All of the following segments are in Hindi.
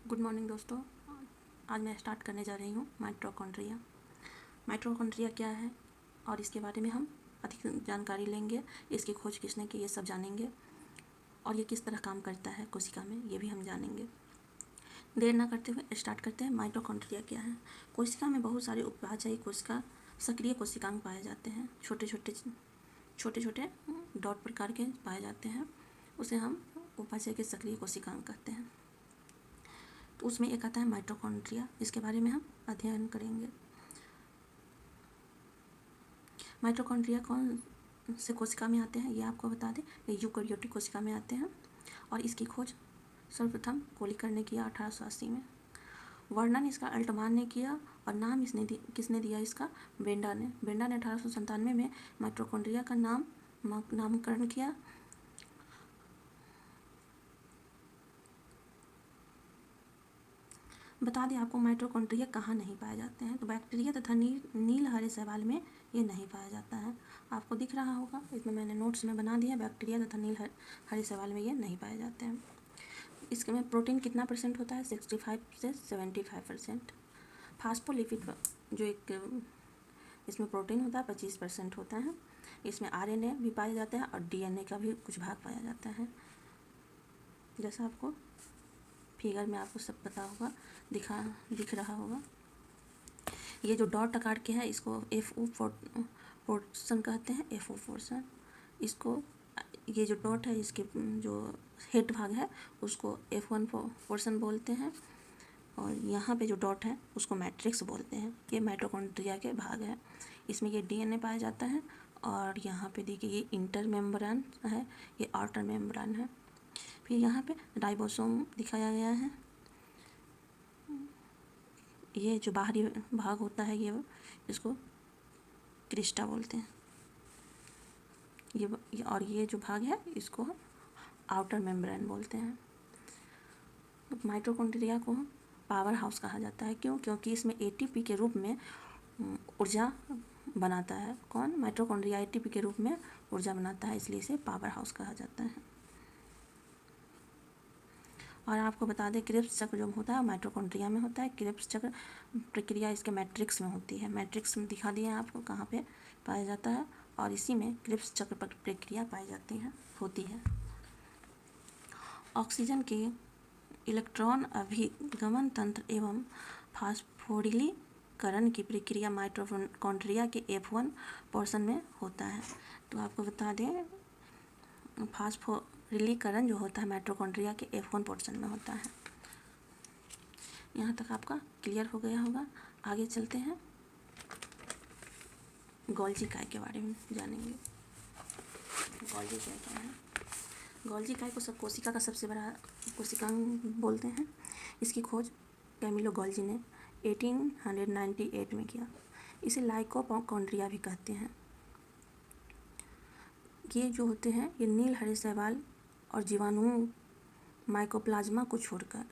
गुड मॉर्निंग दोस्तों। आज मैं स्टार्ट करने जा रही हूँ माइटोकॉन्ड्रिया। माइटोकॉन्ड्रिया क्या है और इसके बारे में हम अधिक जानकारी लेंगे। इसकी खोज किसने की ये सब जानेंगे और ये किस तरह काम करता है कोशिका में ये भी हम जानेंगे। देर ना करते हुए स्टार्ट करते हैं। माइटोकॉन्ड्रिया क्या है। कोशिका में बहुत सारे उपापचयी कोशिका सक्रिय कोशिकांग पाए जाते हैं। छोटे छोटे डॉट प्रकार के पाए जाते हैं, उसे हम उपापचय के सक्रिय कोशिकांग कहते हैं। तो उसमें एक आता है माइटोकॉन्ड्रिया, इसके बारे में हम अध्ययन करेंगे। माइटोकॉन्ड्रिया कौन से कोशिका में आते हैं ये आपको बता दें। ये यूकेरियोटिक कोशिका में आते हैं और इसकी खोज सर्वप्रथम कोलिकर ने किया 1880 में। वर्णन इसका अल्टमान ने किया और नाम किसने दिया इसका, बेंडा ने 1897 में माइटोकॉन्ड्रिया का नामकरण किया। बता दें आपको माइटोकॉन्ड्रिया कहाँ नहीं पाए जाते हैं। तो बैक्टीरिया तथा नील हरे शैवाल में ये नहीं पाया जाता है। आपको दिख रहा होगा, इसमें मैंने नोट्स में बना दिया। बैक्टीरिया तथा नील हरे शैवाल में ये नहीं पाए जाते हैं। इसके में प्रोटीन कितना % होता है, 65 से 75%। फास्फोलिपिड जो एक इसमें प्रोटीन होता है 25% होता है। इसमें RNA भी पाए जाते हैं और DNA का भी कुछ भाग पाया जाता है। जैसा आपको फिगर में आपको सब पता होगा, दिख रहा होगा। ये जो डॉट आकार के हैं इसको FO पोर्शन कहते हैं। FO पोर्शन, इसको ये जो डॉट है इसके जो हेड भाग है उसको F1 पोर्शन बोलते हैं और यहाँ पे जो डॉट है उसको मैट्रिक्स बोलते हैं। ये माइटोकॉन्ड्रिया के भाग है। इसमें ये DNA पाया जाता है और यहाँ पे देखिए ये इंटर मेम्ब्रेन है, ये आउटर मेम्ब्रेन है। फिर यहाँ पे राइबोसोम दिखाया गया है। ये जो बाहरी भाग होता है ये इसको क्रिस्टा बोलते हैं। और ये जो भाग है इसको आउटर मेम्ब्रेन बोलते हैं। माइटोकॉन्ड्रिया को पावर हाउस कहा जाता है। क्यों? क्योंकि इसमें ATP के रूप में ऊर्जा बनाता है। कौन? माइटोकॉन्ड्रिया ATP के रूप में ऊर्जा बनाता है, इसलिए इसे पावर हाउस कहा जाता है। और आपको बता दें क्रिप्स चक्र जो होता है माइटोकॉन्ड्रिया में होता है। क्रिप्स चक्र प्रक्रिया इसके मैट्रिक्स में होती है। मैट्रिक्स में दिखा दिए आपको कहाँ पे पाया जाता है और इसी में क्रिप्स चक्र प्रक्रिया पाई जाती है होती है। ऑक्सीजन के इलेक्ट्रॉन अभिगमन तंत्र एवं फास्फोरिलीकरण की प्रक्रिया माइटोकॉन्ड्रिया के F1 पोर्शन में होता है। तो आपको बता दें फास्फोरिलीकरण जो होता है माइटोकॉन्ड्रिया के F1 पोर्शन में होता है। यहाँ तक आपका क्लियर हो गया होगा। आगे चलते हैं, गोल्जी काय के बारे में जानेंगे। गोल्जी काय क्या है? गोल्जी काय को सब कोशिका का सबसे बड़ा कोशिकांग बोलते हैं। इसकी खोज कैमिलो गोल्जी ने 1898 में किया। इसे लाइकोकॉन्ड्रिया भी कहते हैं। ये जो होते हैं ये नील हरे शैवाल और जीवाणु माइकोप्लाज्मा को छोड़कर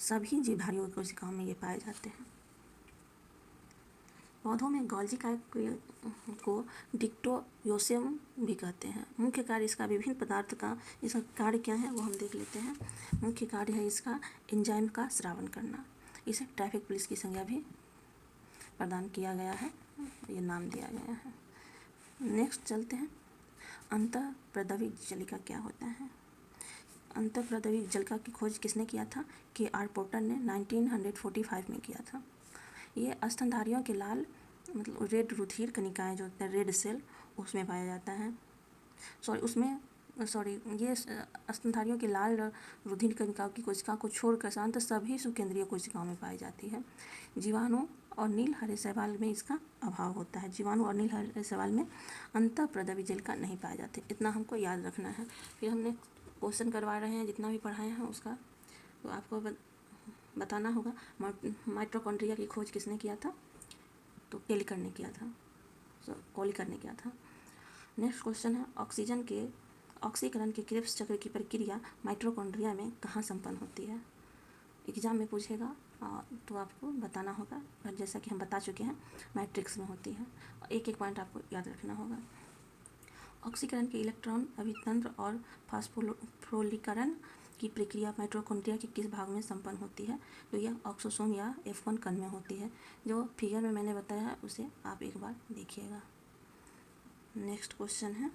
सभी जीवधारियों कोशिकाओं में ये पाए जाते हैं। पौधों में गोल्जी काय को डिक्टोयोसियम भी कहते हैं। मुख्य कार्य इसका विभिन्न पदार्थ का इसका कार्य क्या है वो हम देख लेते हैं। मुख्य कार्य है इसका एंजाइम का स्रावन करना। इसे ट्रैफिक पुलिस की संज्ञा भी प्रदान किया गया है, ये नाम दिया गया है। नेक्स्ट चलते हैं, अंतःप्रदविक जलिका क्या होता है। अंतःप्रदविक जलिका की खोज किसने किया था? KR पोर्टर ने 1945 में किया था। ये स्तनधारियों के लाल मतलब रेड रुधिर कणिकाएँ जो होते हैं रेड सेल उसमें पाया जाता है। ये स्तनधारियों के लाल रुधिर कणिकाओं की कोशिकाओं को छोड़कर साधारणतः सभी सुकेंद्रीय कोशिकाओं में पाई जाती है। जीवाणु और नील हरे शैवाल में इसका अभाव होता है। जीवाणु और नील हरे शैवाल में अंतःप्रदविक जलिका नहीं पाए जाते। इतना हमको याद रखना है। फिर हमने क्वेश्चन करवा रहे हैं जितना भी पढ़ाए हैं उसका तो आपको बताना होगा। माइटोकॉन्ड्रिया की खोज किसने किया था? तो कोलिकर ने किया था। नेक्स्ट क्वेश्चन है, ऑक्सीजन के ऑक्सीकरण के क्रिप्स चक्र की प्रक्रिया माइटोकॉन्ड्रिया में कहाँ संपन्न होती है? एग्जाम में पूछेगा तो आपको बताना होगा। और जैसा कि हम बता चुके हैं मैट्रिक्स में होती है। एक पॉइंट आपको याद रखना होगा। ऑक्सीकरण के इलेक्ट्रॉन अभितंत्र और फास्फोरिलीकरण की प्रक्रिया माइटोकॉन्ड्रिया के किस भाग में संपन्न होती है? तो यह ऑक्सोसोम या F1 कण में होती है। जो फिगर में मैंने बताया है उसे आप एक बार देखिएगा। नेक्स्ट क्वेश्चन है,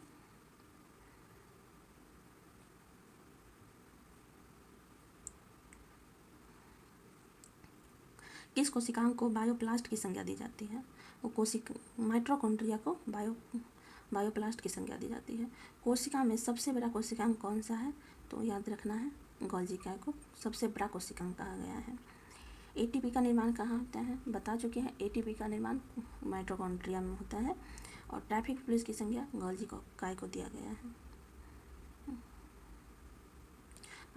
किस कोशिकांग को बायोप्लास्ट की संज्ञा दी जाती है? वो माइटोकॉन्ड्रिया को बायोप्लास्ट की संज्ञा दी जाती है। कोशिका में सबसे बड़ा कोशिकांग कौन सा है? तो याद रखना है, गोल्गी काय को सबसे बड़ा कोशिकांग कहा गया है। एटीपी का निर्माण कहाँ होता है? बता चुके हैं, एटीपी का निर्माण माइटोकॉन्ड्रिया में होता है। और ट्रैफिक पुलिस की संज्ञा गोल्गी काय को दिया गया है।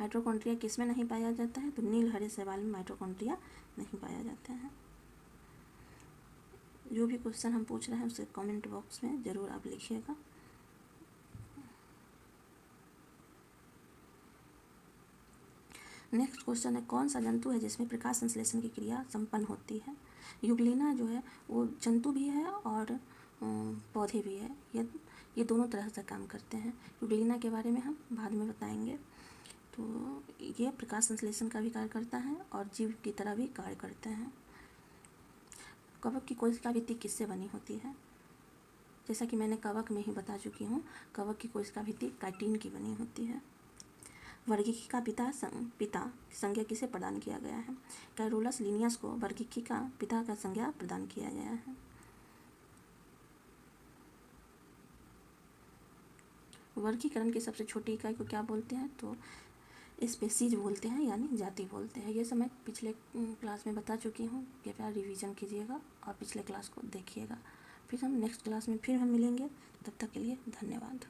माइटोकॉन्ड्रिया किस में नहीं पाया जाता है? तो नील हरे शैवाल में माइटोकॉन्ड्रिया नहीं पाया जाता है। जो भी क्वेश्चन हम पूछ रहे हैं उसे कमेंट बॉक्स में ज़रूर आप लिखिएगा। नेक्स्ट क्वेश्चन है, कौन सा जंतु है जिसमें प्रकाश संश्लेषण की क्रिया संपन्न होती है? यूग्लिना जो है वो जंतु भी है और पौधे भी है। ये दोनों तरह से काम करते हैं। यूग्लिना के बारे में हम बाद में बताएंगे। तो ये प्रकाश संश्लेषण का भी कार्य करता है और जीव की तरह भी कार्य करते हैं। कवक की कोशिका भित्ति किससे बनी होती है? जैसा कि मैंने कवक में ही बता चुकी हूँ, कवक की कोशिका भित्ति काइटिन की बनी होती है। वर्गीकी का पिता संज्ञा किसे प्रदान किया गया है? कैरोलस लिनियस को वर्गीकी का पिता का संज्ञा प्रदान किया गया है। वर्गीकरण की सबसे छोटी इकाई को क्या बोलते हैं? तो स्पेसीज बोलते हैं, यानी जाति बोलते हैं। ये सब मैं पिछले क्लास में बता चुकी हूँ, कृपया रिवीजन कीजिएगा और पिछले क्लास को देखिएगा। फिर हम नेक्स्ट क्लास में फिर हम मिलेंगे। तब तक के लिए धन्यवाद।